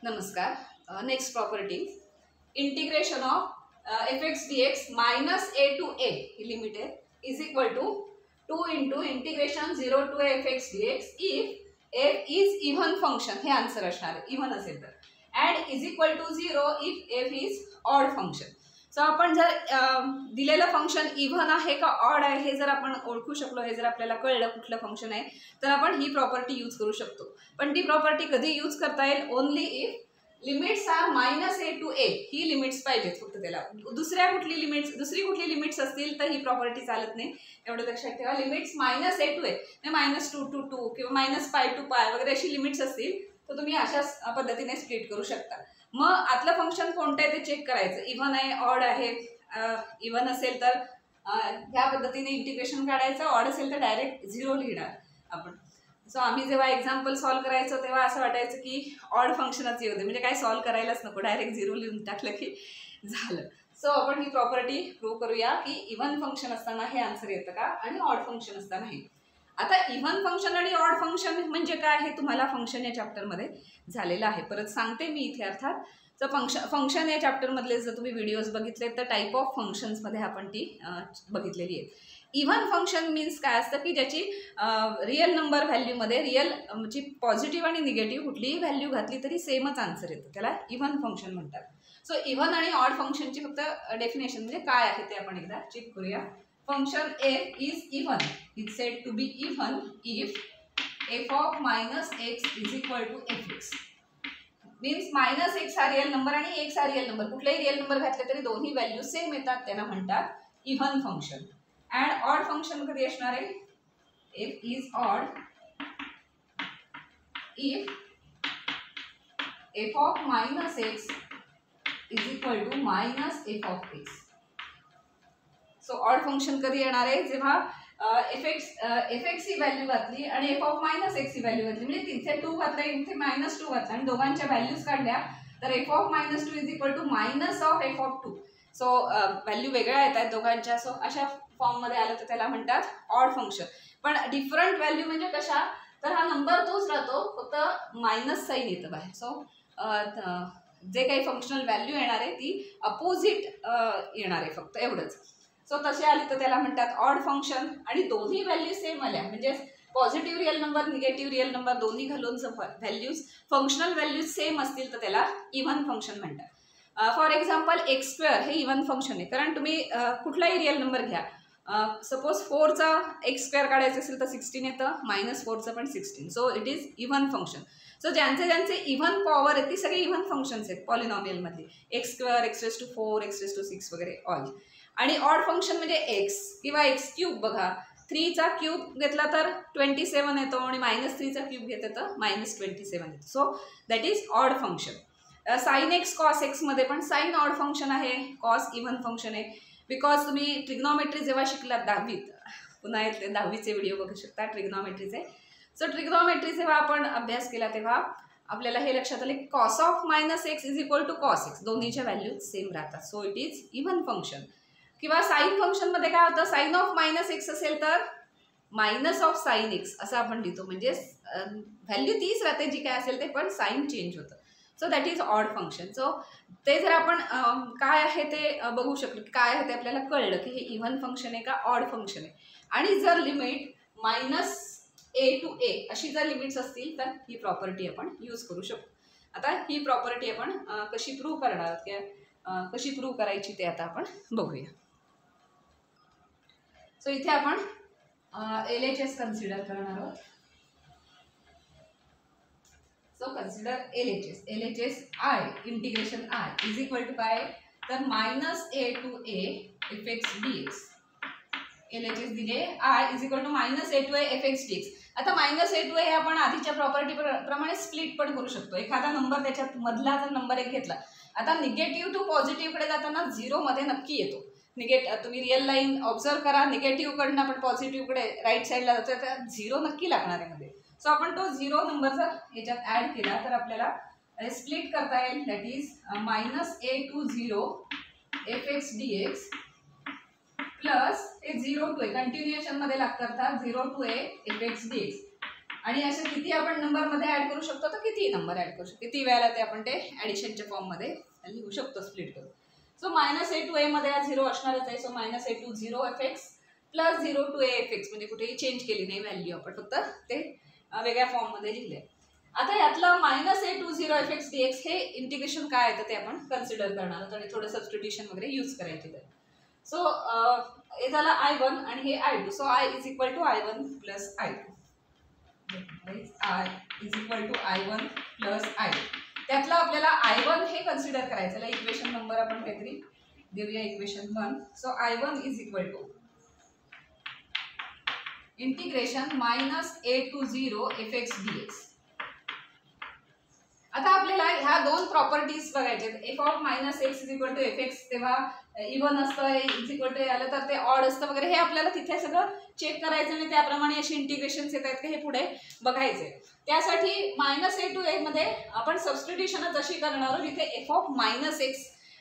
नमस्कार. Next property integration of fx dx minus a to a ही limit आहे is equal to 2 into integration 0 to a fx dx if f is even function. हे answer असणार आहे even असेल तर. And is equal to 0 if f is odd function. So आपण जर दिलेलं फंक्शन इव्हन आहे का ऑड आहे हे जर आपण ओळखू शकलो, हे जर आपल्याला कळलं कुठलं फंक्शन आहे, तर आपण ही प्रॉपर्टी यूज करू शकतो. पण ती प्रॉपर्टी कधी यूज करता येईल? Only if limits are minus A to A. ही लिमिट्स पाहिजेत फक्त त्याला. दुसरी कुठली लिमिट्स असतील तर ही प्रॉपर्टी चालत नाही. एवढं लक्षात ठेवा. Limits minus A to A, minus 2 to 2 किंवा मायनस पाय टू पाय वगैरे अशी लिमिट्स असतील तर तुम्ही अशाच पद्धतीने स्प्लिट करू शकता. मग आतलं फंक्शन कोणतं आहे ते चेक करायचं. इव्हन आहे, ऑड आहे. इव्हन असेल तर ह्या पद्धतीने इंटिग्रेशन काढायचं. ऑड असेल तर डायरेक्ट 0 लिहिणार आपण. सो आम्ही जेव्हा एक्झाम्पल सॉल्व करायचो तेव्हा असं वाटायचं की ऑड फंक्शनच येऊ दे, म्हणजे काय सॉल्व करायलाच नको, डायरेक्ट 0 लिहून टाकलं की झालं. सो आपण ही प्रॉपर्टी प्रूव्ह करूया की इव्हन फंक्शन असताना हे आन्सर येतं का आणि ऑड फंक्शन असताना हे. आता इव्हन फंक्शन आणि ऑड फंक्शन म्हणजे काय हे तुम्हाला फंक्शन या चॅप्टरमध्ये झालेलं आहे. परत सांगते मी इथे. अर्थात तर फंक्शन या चॅप्टरमधले जर तुम्ही व्हिडिओज बघितले तर टाईप ऑफ फंक्शन्समध्ये आपण ती बघितलेली आहे. इव्हन फंक्शन मीन्स काय असतं की ज्याची रिअल नंबर व्हॅल्यूमध्ये रिअलची पॉझिटिव्ह आणि निगेटिव्ह कुठलीही व्हॅल्यू घातली तरी सेमच आन्सर येतं. त्याला इव्हन फंक्शन म्हणतात. सो इव्हन आणि ऑड फंक्शनची फक्त डेफिनेशन म्हणजे काय आहे ते आपण एकदा चेक करूया. Function f is even is said to be even if f of minus x is equal to fx. Means minus x हा रिअल नंबर आणि एक्स हा रिअल नंबर, कुठलाही रिअल नंबर घातले तरी दोन्ही व्हॅल्यू सेम येतात, त्यांना म्हणतात even function. And odd function कधी असणार आहे? f is odd if f of minus x is equal to minus f of x. So odd function कधी येणार आहे? जेव्हा एफ एक्स ही व्हॅल्यू घातली आणि F of minus x he value घातली, म्हणजे तिथे 2 घातला इथे मायनस 2 घातला आणि दोघांच्या व्हॅल्यूज काढल्या तर F of minus 2 is equal to minus of F of 2. So value वेगळ्या येत आहेत दोघांच्या. सो अशा फॉर्ममध्ये आलं तर त्याला म्हणतात ऑड फंक्शन. पण डिफरंट व्हॅल्यू म्हणजे कशा? तर हा नंबर तोच राहतो, फक्त मायनस साईन येतं बाहेर. सो जे काही फंक्शनल व्हॅल्यू येणार आहे ती अपोजिट येणार आहे, फक्त एवढंच. सो तसे आली तर त्याला म्हणतात ऑड फंक्शन. आणि दोन्ही व्हॅल्यू सेम आल्या म्हणजे positive real number, negative real number दोन्ही घालून व्हॅल्यूज फंक्शनल व्हॅल्यूज सेम असतील तर त्याला इव्हन फंक्शन म्हणतात. फॉर एक्झाम्पल एक्स स्क्वेअर हे इव्हन फंक्शन आहे, कारण तुम्ही कुठलाही रिअल नंबर घ्या. सपोज 4चा एक्स स्क्वेअर काढायचं असेल तर 16 येतं, मायनस 4चं पण 16. So it is even function. So ज्यांचे इव्हन पॉवर आहेत ती सगळी इव्हन फंक्शन्स आहेत पॉलिनॉमियलमधली. X square, x raise to 4, x raise to 6 वगैरे ऑल. आणि ऑड फंक्शन म्हणजे एक्स किंवा एक्स क्यूब. बघा 3चा क्यूब घेतला तर 27 येतो आणि मायनस 3चा क्यूब घेतलं तर मायनस 27 येतो. So that is odd function. Sine x cos एक्समध्ये पण साईन ऑड फंक्शन आहे, कॉस इव्हन फंक्शन आहे. बिकॉज तुम्ही ट्रिग्नॉमेट्री जेव्हा शिकलात 10वीत, पुन्हा येते 10वीचे व्हिडिओ बघू शकता ट्रिग्नॉमेट्रीचे. सो ट्रिग्नॉमेट्री जेव्हा आपण अभ्यास केला तेव्हा आपल्याला हे लक्षात आलं की cos of minus x is equal to cos x, दोन्हीच्या व्हॅल्यूज सेम राहतात. So it is even function. किंवा साईन फंक्शनमध्ये काय होतं? साईन ऑफ मायनस एक्स असेल तर मायनस ऑफ साईन एक्स असं आपण लिहितो, म्हणजे व्हॅल्यू तीच राहते जी काय असेल ते, पण साईन चेंज होतं. So that is odd function. So ते जर आपण काय आहे ते बघू शकलो की काय आहे ते आपल्याला कळलं की हे इव्हन फंक्शन आहे का ऑड फंक्शन आहे. आणि जर लिमिट मायनस ए टू ए अशी जर लिमिट्स असतील तर ही प्रॉपर्टी आपण यूज करू शकतो. आता ही प्रॉपर्टी आपण कशी प्रूव्ह करणार किंवा कशी प्रूव्ह करायची ते आता आपण बघूया. सो इथे आपण LHS कन्सिडर करणार आहोत. So consider LHS I integration I is equal to काय? तर minus A to a f x d x. LHS दिले I is equal to minus A to a f x d x. आता minus A to a आपण आधीच्या property प्रमाणे split पण करू शकतो. एखादा नंबर त्याच्यात मधला जर नंबर एक घेतला, आता निगेटिव्ह टू पॉझिटिव्हकडे जाताना 0 मध्ये नक्की येतो. तुम्ही रिअल लाईन ऑब्झर्व करा, निगेटिव्हकडनं आपण पॉझिटिव्हकडे राईट साईडला जातो तर 0 नक्की लागणार आहे मध्ये. सो आपण तो 0 नंबर जर याच्यात ॲड केला तर आपल्याला स्प्लिट करता येईल. That is minus A to 0 f x d x plus a 0 to a कंटिन्युएशनमध्ये लागतात 0 to a f x d x. आणि असे किती आपण नंबरमध्ये ॲड करू शकतो तर किती नंबर ॲड करू शकतो, किती वेळेला ते आपण ते ॲडिशनच्या फॉर्ममध्ये लिहू शकतो स्प्लिट करून. सो -a to a मध्ये हा 0 असणारच आहे. So -a to 0 fx plus 0 to a fx, म्हणजे कुठेही चेंज केली नाही व्हॅल्यू, आपण फक्त ते वेगळ्या फॉर्ममध्ये लिहिले. आता यातलं -a to 0 fx dx हे इंटिग्रेशन काय येतं ते आपण कन्सिडर करणार आहोत आणि थोडं सबस्टिट्यूशन वगैरे यूज करायचे तर. सो हे झालं I1 आणि हे I2. So I is equal to I1 plus I2. I is equal to I1 plus I2. त्यातलं आपल्याला I1 हे कन्सिडर करायचं. इक्वेशन नंबर आपण काहीतरी देऊया, equation 1. So I1 is equal to integration -a to 0 fx dx. आता आपल्याला ह्या दोन प्रॉपर्टीज बघायच्या आहेत. f of -x is equal to fx, तेव्हा इव्हन असतं, इज इक्वल टू आलं तर ते ऑड असतं वगैरे, हे आपल्याला तिथे सगळं चेक करायचं आणि त्याप्रमाणे अशी इंटिग्रेशन्स येत आहेत का हे पुढे बघायचे. त्यासाठी -a to a मध्ये आपण सबस्टिट्यूशनच अशी करणार आहोत जिथे f ऑफ -x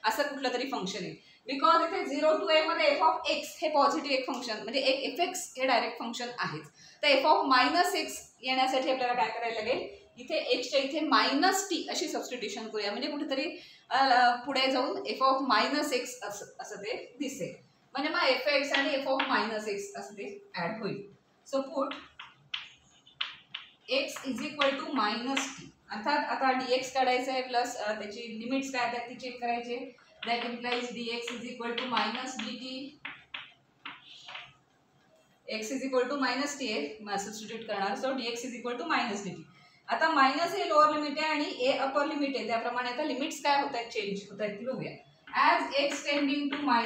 असं कुठलं तरी फंक्शन आहे. बिकॉज इथे 0 to a मध्ये f ऑफ x हे पॉझिटिव्ह एक फंक्शन, म्हणजे एक fx हे डायरेक्ट फंक्शन आहेच. तर f ऑफ -x येण्यासाठी आपल्याला काय करायला लागेल, इथे एक्सच्या इथे -t अशी सबस्टिट्यूशन करूया, म्हणजे कुठेतरी पुढे जाऊन f ऑफ -x असं ते दिसेल, म्हणजे मग fx आणि f ऑफ -x असं ते ॲड होईल. So put x is equal to -t, अर्थात आता dx काढायचं आहे, प्लस त्याची लिमिट्स काय आहेत ती चेक करायचे. That implies dx is equal to -dt, x is equal to -t आहे, सबस्टिट्यूट करणार. So dx is equal to -dt. आता मायनस हे लोअर लिमिट आहे आणि ए अपर लिमिट आहे, त्याप्रमाणे आता लिमिट्स काय होत आहेत, चेंज होत आहेत ती बघूया. As x tending to -a,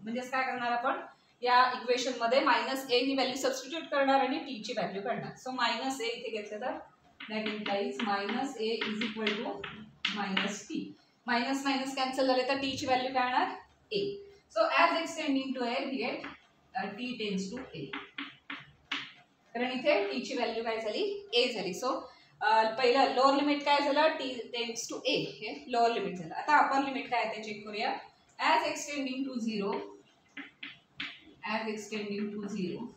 म्हणजेच काय करणार आपण या इक्वेशन मध्ये -a ही व्हॅल्यू सबस्टिट्यूट करणार आणि t ची व्हॅल्यू काढणार. सो -a इथे घेतलं तर that implies -a is equal to -t. Minus minus cancel झाले तर t ची व्हॅल्यू काय येणार, a. So as x tending to a we get t tends to a, कारण इथे t ची व्हॅल्यू काय झाली, a झाली. सो पहिलं लोअर लिमिट काय झालं, t टेंड्स टू a, हे लोअर लिमिट झालं. आता अपर लिमिट काय आहे ते चेक करूया. As x tending to 0, as x tending to 0,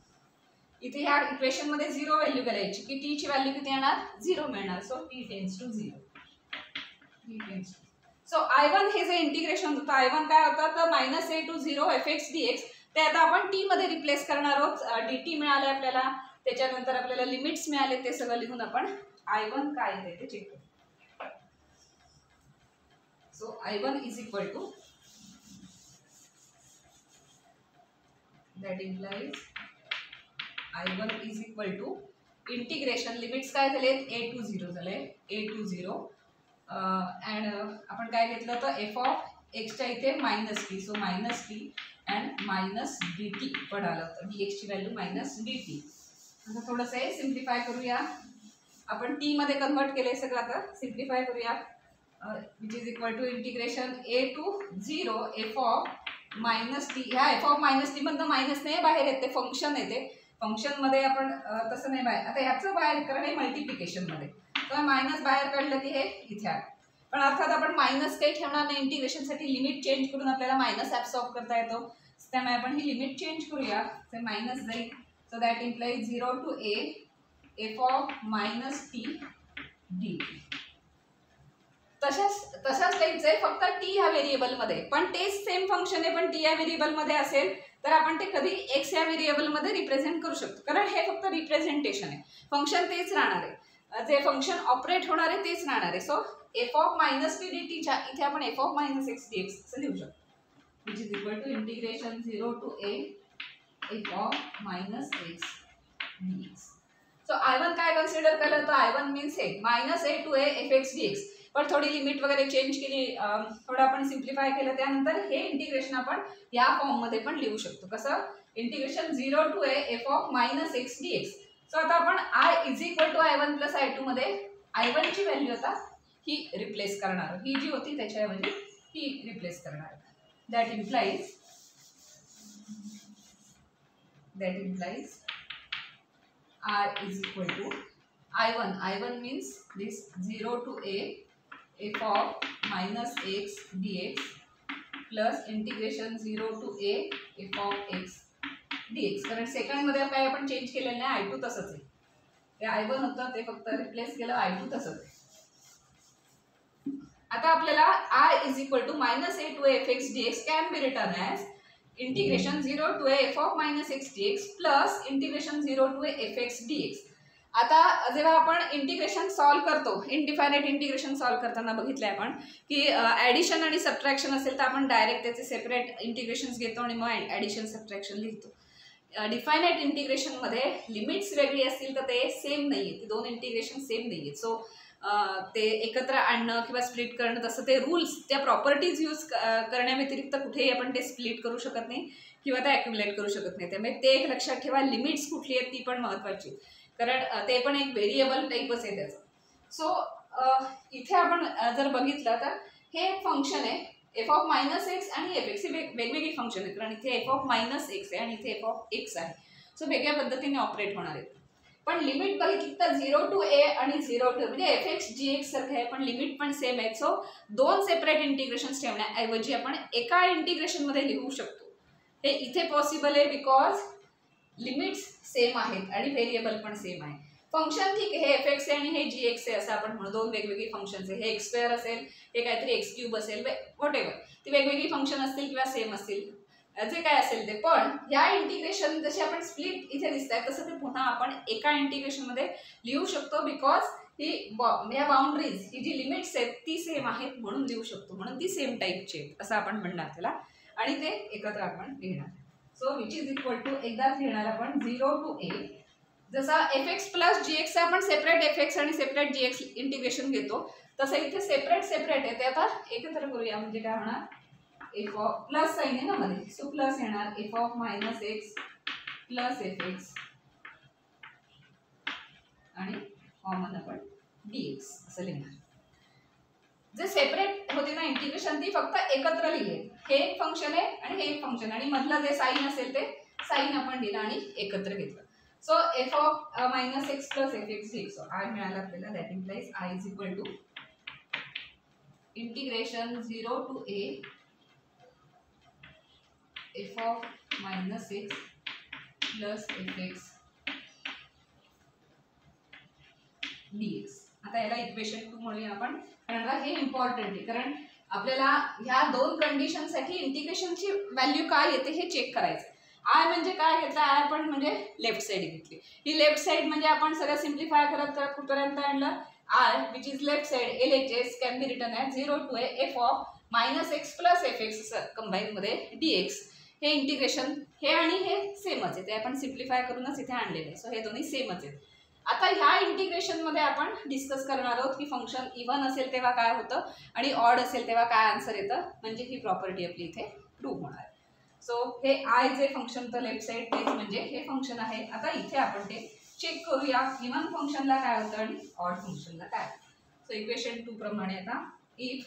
इथे ह्या इक्वेशन मध्ये 0 व्हॅल्यू करायची की t ची व्हॅल्यू किती येणार, 0 मिळणार. So t tends to 0, t tends to. So I1 हे जे इंटिग्रेशन होतं, I1 काय होतं तर -a to 0 fx dx, ते आता आपण t मध्ये रिप्लेस करणार आहोत. dt मिळाले आपल्याला, त्याच्यानंतर आपल्याला लिमिट्स मिळाले, ते सगळं लिहून आपण I1 काय आहे ते चेक करू. So I1 is equal to, that implies I1 is equal to integration, limits काय झाले, a to 0 झाले, a to 0, अँड आपण काय घेतलं तर f ऑफ एक्सच्या इथे -t, so -t and -dt पण आलं होतं, dx ची व्हॅल्यू -dt. आता थोडंसं हे सिम्प्लिफाय करूया. आपण t मध्ये कन्वर्ट केले सगळं, आता सिम्प्लिफाय करूया. Which is equal to integration a to 0 f of -t. ह्या f ऑफ -t मधनं मायनस नाही बाहेर येते, फंक्शन येते, फंक्शन मध्ये आपण तसं नाही बाहेर. आता ह्याचं बाहेर कारण हे मल्टिप्लिकेशन मध्ये, तर मायनस बाहेर काढलं की हे इथे आलं. पण अर्थात आपण मायनस काही ठेवणार नाही, इंटिग्रेशनसाठी लिमिट चेंज करून आपल्याला मायनस ॲब्सॉर्ब करता येतो, त्यामुळे आपण ही लिमिट चेंज करूया, तर मायनस जाईल. So that implies 0 to a f of -t dt. तशाच टाईपचं आहे, फक्त t ह्या व्हेरिएबलमध्ये, पण तेच सेम फंक्शन आहे, पण t या व्हेरिएबलमध्ये असेल तर आपण ते कधी x या व्हेरिएबलमध्ये रिप्रेझेंट करू शकतो, कारण हे फक्त रिप्रेझेंटेशन आहे, फंक्शन तेच राहणार आहे, जे फंक्शन ऑपरेट होणार आहे तेच राहणार आहे. So f of -t dt च्या इथे आपण f ऑफ -x dx असं लिहू शकतो, which is equal to integration 0 to a f of -x dx. So I1 काय कन्सिडर केलं तर I1 मीन्स हे -a to a fx dx, पण थोडी लिमिट वगैरे चेंज केली, थोडं आपण सिम्प्लिफाय केलं, त्यानंतर हे इंटिग्रेशन आपण या फॉर्ममध्ये पण लिहू शकतो. कसं, integration 0 to a f of -x dx. So आता आपण I is equal to I1 plus I2 मध्ये I1 ची व्हॅल्यू आता ही रिप्लेस करणार, ही जी होती त्याच्याऐवजी ही रिप्लेस करणार. That implies R is equal to I1 means this 0 to a f of -x dx plus integration 0 to a f of x dx. कारण second मध्ये काय आपण चेंज केलेलं नाही, I2 तसंच आहे. ते I1 होतं ते फक्त रिप्लेस केलं, I2 तसंच आहे. आता आपल्याला I is equal to -a to fx dx can be written as integration 0 to a f of -x dx plus integration 0 to a fx dx. आता जेव्हा आपण इंटिग्रेशन सॉल्व करतो, इनडिफायनाइट इंटिग्रेशन सॉल्व करताना बघितलंय आपण की ॲडिशन आणि सबट्रॅक्शन असेल तर आपण डायरेक्ट त्याचे सेपरेट इंटिग्रेशन्स घेतो आणि मग ॲडिशन सबट्रॅक्शन लिहितो. डिफायनाइट इंटिग्रेशनमध्ये लिमिट्स वेगळी असतील तर ते सेम नाही आहेत, ती दोन इंटिग्रेशन सेम नाही आहेत. सो ते एकत्र आणणं किंवा स्प्लिट करणं तसं ते रूल्स त्या प्रॉपर्टीज यूज करण्याव्यतिरिक्त कुठेही आपण ते स्प्लिट करू शकत नाही किंवा ते ॲक्युमुलेट करू शकत नाही. त्यामुळे ते एक लक्षात ठेवा. लिमिट्स कुठली आहेत ती पण महत्त्वाची, कारण ते पण एक व्हेरिएबल टाईपच आहे त्याचं. सो इथे आपण जर बघितलं तर हे एक फंक्शन आहे एफ ऑफ -x आणि fx ही वेगवेगळी फंक्शन आहेत, कारण इथे एफ ऑफ -x आहे आणि इथे एफ ऑफ x आहे. सो वेगळ्या पद्धतीने ऑपरेट होणार आहेत. पण लिमिट बघितली तर 0 to a आणि 0 to म्हणजे fx gx सारखं आहे, पण लिमिट पण सेम आहे. सो दोन सेपरेट इंटिग्रेशन्स ठेवण्याऐवजी आपण एका इंटिग्रेशनमध्ये लिहू शकतो. हे इथे पॉसिबल आहे बिकॉज लिमिट्स सेम आहेत आणि व्हेरिएबल पण सेम आहे. फंक्शन ठीक आहे, हे fx आहे आणि हे gx आहे असं आपण म्हणू. दोन वेगवेगळी फंक्शन्स आहे, हे x² असेल, हे काहीतरी x³ असेल, व्हॉटेवर ती वेगवेगळी फंक्शन असतील किंवा सेम असतील, जे काय असेल ते. पण या इंटिग्रेशन जसे आपण स्प्लिट इथे दिसत आहे तसं ते पुन्हा आपण एका इंटिग्रेशनमध्ये लिहू शकतो बिकॉज ही या बाउंड्रीज ही जी लिमिट्स आहेत ती सेम आहेत म्हणून लिहू शकतो, म्हणून ती सेम टाईपची आहेत असं आपण म्हणणार त्याला, आणि ते एकत्र आपण लिहिणार. So which is equal to एकदाच लिहिणार आपण 0 to a. जसा fx प्लस gx आपण सेपरेट fx आणि सेपरेट gx इंटिग्रेशन घेतो तसं इथे सेपरेट आहे. ते आता एकत्र करूया. म्हणजे काय होणार, एफ ऑफ प्लस साईन आहे ना मध्ये, सो प्लस येणार F of -x plus fx आणि कॉमन आपण dx असं लिहिणार. जे सेपरेट होते ना इंटिग्रेशन ती फक्त एकत्र लिहिले. हे एक फंक्शन आहे आणि हे एक फंक्शन, आणि मधलं जे साईन असेल ते साईन आपण दिलं आणि एकत्र घेतलं. So f of -x plus fx dx. So I मिळाला आपल्याला. That implies I is equal to integration 0 to a f of -x plus fx dx. आता याला इक्वेशन 2 म्हणूया आपण, कारण हे इम्पॉर्टंट आहे. कारण आपल्याला ह्या दोन कंडिशनसाठी इंटिग्रेशनची व्हॅल्यू काय येते हे चेक करायचं. आय म्हणजे काय घेतला, आय आपण म्हणजे लेफ्ट साईड घेतली. ही लेफ्ट साईड म्हणजे आपण सगळं सिम्प्लिफाय करत कुठपर्यंत आणलं, I which is left side LHS can be written as 0 to a f of -x plus fx combine मध्ये dx. हे इंटिग्रेशन हे आणि हे सेमच आहे, ते आपण सिम्प्लिफाय करूनच इथे आणलेले आहे. सो हे दोन्ही सेमच आहेत. आता ह्या इंटिग्रेशनमध्ये आपण डिस्कस करणार आहोत की फंक्शन इव्हन असेल तेव्हा काय होतं आणि ऑड असेल तेव्हा काय आन्सर येतं, म्हणजे ही प्रॉपर्टी आपली इथे प्रूव्ह होणार आहे. सो हे आय जे फंक्शन तर लेफ्ट साईड तेच म्हणजे हे फंक्शन आहे. आता इथे आपण ते चेक करूया इव्हन फंक्शनला काय होतं आणि ऑड फंक्शनला काय. सो इक्वेशन 2 प्रमाणे आता if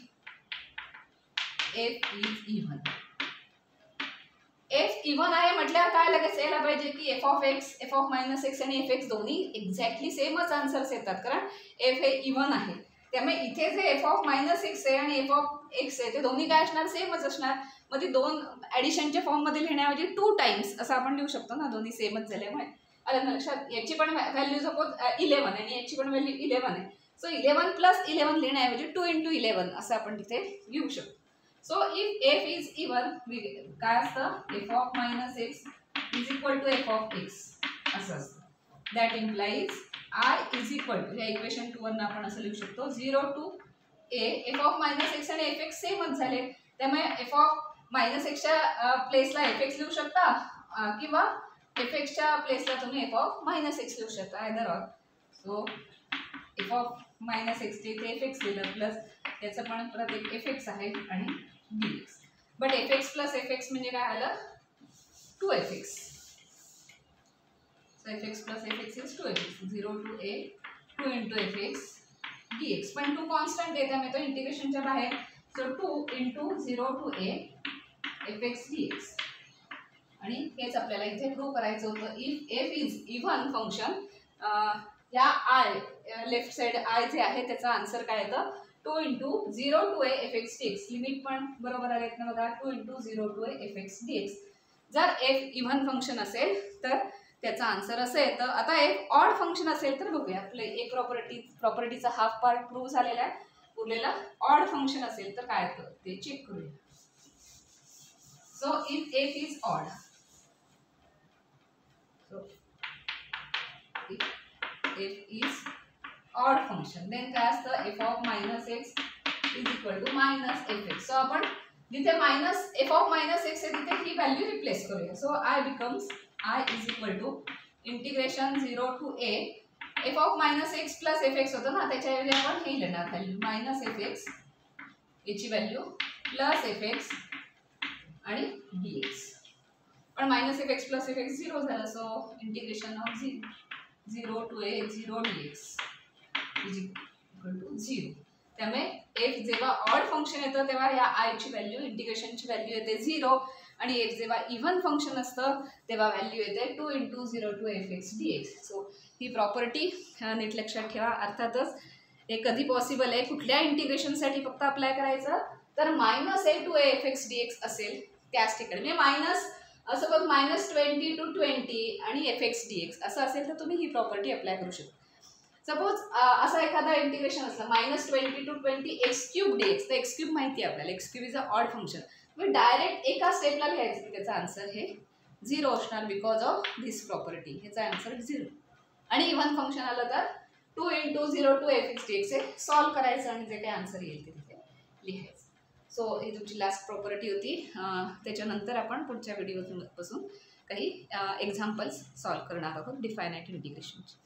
f is even, F even आहे म्हटल्यावर काय लगेच यायला पाहिजे की F of x, F of -x आणि एफ एक्स दोन्ही एक्झॅक्टली सेमच आन्सर्स येतात, कारण एफ हे इव्हन आहे. त्यामुळे इथे जे एफ ऑफ -x आहे आणि एफ ऑफ एक्स आहे ते दोन्ही काय असणार, सेमच असणार. मग ती दोन ॲडिशनच्या फॉर्ममध्ये लिहिण्याऐवजी 2 टाइम्स असं आपण लिहू शकतो ना, दोन्ही सेमच झाल्यामुळे. आलं ना लक्षात. याची पण व्हॅल्यू सपोज 11 आहे आणि याची पण व्हॅल्यू 11 आहे. सो 11 प्लस 11 लिहिण्याऐवजी 2 × 11 असं आपण तिथे लिहू शकतो. So if f is even काय असतं, f of -x is equal to f of x असं असतं. That implies I is equal to, या इक्वेशन 2 वरनं आपण असं लिहू शकतो 0 to a f of -x आणि एफ एक्स सेमच झाले. त्यामुळे एफ ऑफ -xच्या प्लेसला एफ एक्स लिहू शकता किंवा एफ एक्सच्या प्लेसला तुम्ही एफ ऑफ -x लिहू शकता, either or. So f of -x चे एफ एक्स लिहिलं प्लस याचं पण परत एक एफ एक्स आहे आणि dx. But F x plus f x म्हणजे काय आलं, 2fx. So F x plus f x is 2fx. 0 to a 2 × fx dx. पण 2 कॉन्स्टंट आहे त्यामुळे तो इंटिग्रेशनच्या बाहेर. So 2 × 0 to a fx dx. आणि हेच आपल्याला इथे प्रूव्ह करायचं होतं. If f is even function, या आय लेफ्ट साईड आय जे आहे त्याचा आन्सर काय येतं, 2 × 0 to a fx dx. Limit पण बरोबर आले ना बघा, 2 × 0 to a fx dx. जर एफ इव्हन फंक्शन असेल तर त्याचा आन्सर असं येतं. आता एक ऑड फंक्शन असेल तर बघूया. आपले एक प्रॉपर्टीचा हाफ पार्ट प्रूव्ह झालेला आहे. उरलेला ऑड फंक्शन असेल तर काय येतं ते चेक करूया. So if f is odd, so if f is odd function then काय असतं f of minus x is equal to minus f x. So आपण जिथे minus f of minus x आहे तिथे ही व्हॅल्यू रिप्लेस करूया. So I becomes I is equal to integration 0 to a f of minus x plus f x होतं ना, त्याच्याऐवजी आपण हे लिहिणार व्हॅल्यू मायनस एफ एक्स याची व्हॅल्यू प्लस एफ एक्स आणि डी एक्स. पण minus f x plus f x 0 झालं. So integration of 0 to a 0 d x is equal to 0. त्यामुळे एफ जेव्हा ऑड फंक्शन येतं तेव्हा या आयची व्हॅल्यू इंटिग्रेशनची व्हॅल्यू येते 0 आणि एफ जेव्हा इव्हन फंक्शन असतं तेव्हा व्हॅल्यू येते 2 × 0 to f x d x. So ही प्रॉपर्टी नीट लक्षात ठेवा. अर्थातच हे कधी पॉसिबल आहे कुठल्या इंटिग्रेशनसाठी फक्त अप्लाय करायचं तर minus A to f x d x असेल त्याच ठिकाणी. म्हणजे मायनस सपोज -20 to 20 आणि एफ एक्स डी एक्स असं असेल तर तुम्ही ही प्रॉपर्टी अप्लाय करू शकता. सपोज असं एखादा इंटिग्रेशन असलं -20 to 20 x cube d x, तर एक्स क्यूब माहिती आहे आपल्याला, x cube is a odd function. मग डायरेक्ट एका स्टेपला लिहायचं की त्याचा आन्सर हे 0 असणार बिकॉज ऑफ धिस प्रॉपर्टी. ह्याचा आन्सर 0. आणि इव्हन फंक्शन आलं तर 2 × 0 to f x d x हे सॉल्व करायचं आणि जे काही आन्सर येईल ते तिथे लिहायचं. सो ही तुमची लास्ट प्रॉपर्टी होती. त्याच्यानंतर आपण पुढच्या व्हिडिओपासून काही एक्झाम्पल्स सॉल्व करणार आहोत डिफायनाइट इंटिग्रेशनचे.